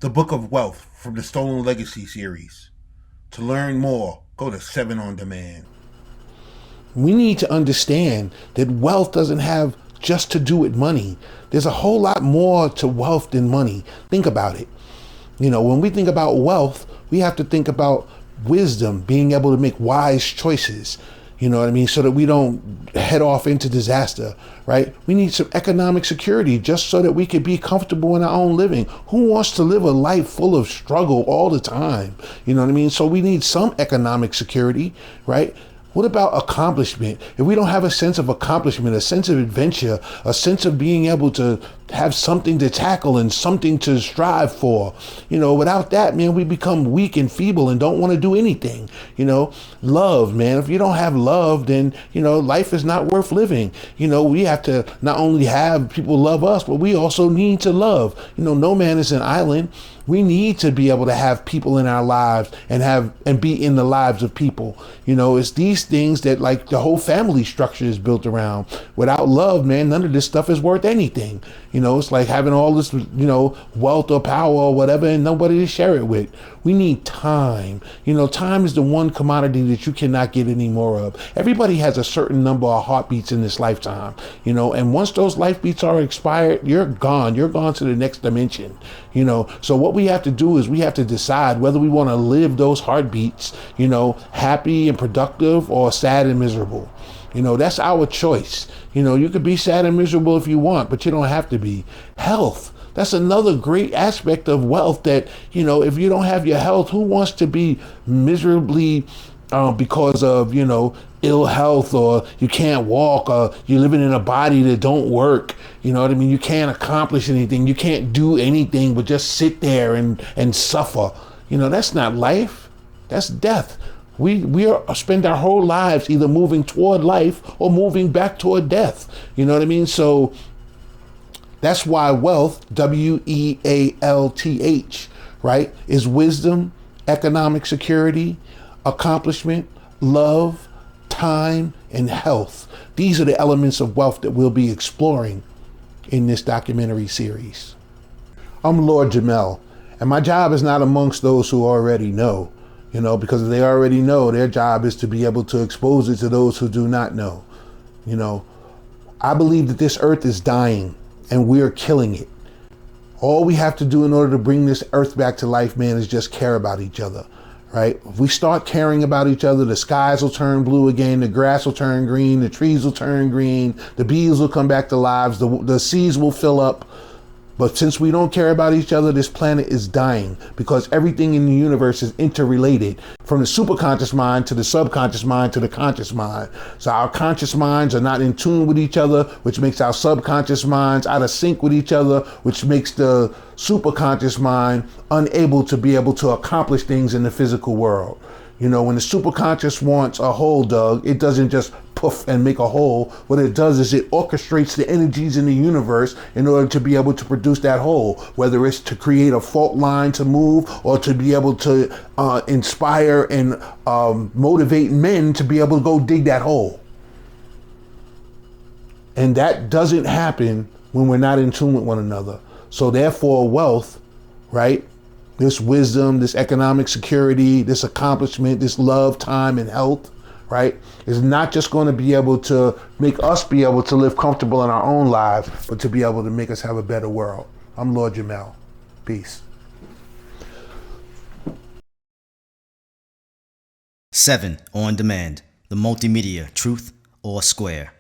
The Book of Wealth from the Stolen Legacy series. To learn more, go to 7 on Demand. We need to understand that wealth doesn't have just to do with money. There's a whole lot more to wealth than money. Think about it. When we think about wealth, we have to think about wisdom, being able to make wise choices. You know what I mean? So that we don't head off into disaster, right? We need some economic security just so that we can be comfortable in our own living. Who wants to live a life full of struggle all the time? You know what I mean? So we need some economic security, right? What about accomplishment? If we don't have a sense of accomplishment, a sense of adventure, a sense of being able to have something to tackle and something to strive for, without that, man, we become weak and feeble and don't want to do anything. Love, man. If you don't have love, then, life is not worth living. We have to not only have people love us, but we also need to love. No man is an island. We need to be able to have people in our lives and be in the lives of people. It's these things that like the whole family structure is built around. Without love, man, none of this stuff is worth anything. It's like having all this, wealth or power or whatever and nobody to share it with. We need time. Time is the one commodity that you cannot get any more of. Everybody has a certain number of heartbeats in this lifetime, and once those life beats are expired, you're gone. You're gone to the next dimension, So what we have to do is we have to decide whether we want to live those heartbeats, happy and productive or sad and miserable. That's our choice. You could be sad and miserable if you want, but you don't have to be. Health. That's another great aspect of wealth that, if you don't have your health, who wants to be miserably because of, ill health, or you can't walk, or you're living in a body that don't work. You know what I mean? You can't accomplish anything. You can't do anything but just sit there and suffer. That's not life. That's death. We spend our whole lives either moving toward life or moving back toward death. You know what I mean? So that's why wealth, WEALTH, right, is wisdom, economic security, accomplishment, love, time, and health. These are the elements of wealth that we'll be exploring in this documentary series. I'm Lord Jamel, and my job is not amongst those who already know, because if they already know, their job is to be able to expose it to those who do not know. I believe that this earth is dying and we're killing it. All we have to do in order to bring this earth back to life, man, is just care about each other, right? If we start caring about each other, the skies will turn blue again, the grass will turn green, the trees will turn green, the bees will come back to lives, the seas will fill up. But since we don't care about each other, this planet is dying because everything in the universe is interrelated, from the superconscious mind to the subconscious mind to the conscious mind. So our conscious minds are not in tune with each other, which makes our subconscious minds out of sync with each other, which makes the superconscious mind unable to be able to accomplish things in the physical world. When the superconscious wants a hole dug, it doesn't just poof and make a hole. What it does is it orchestrates the energies in the universe in order to be able to produce that hole, whether it's to create a fault line to move or to be able to inspire and motivate men to be able to go dig that hole. And that doesn't happen when we're not in tune with one another. So therefore, wealth, right? This wisdom, this economic security, this accomplishment, this love, time, and health, right, is not just going to be able to make us be able to live comfortable in our own lives, but to be able to make us have a better world. I'm Lord Jamel. Peace. 7 on Demand, the multimedia truth or square.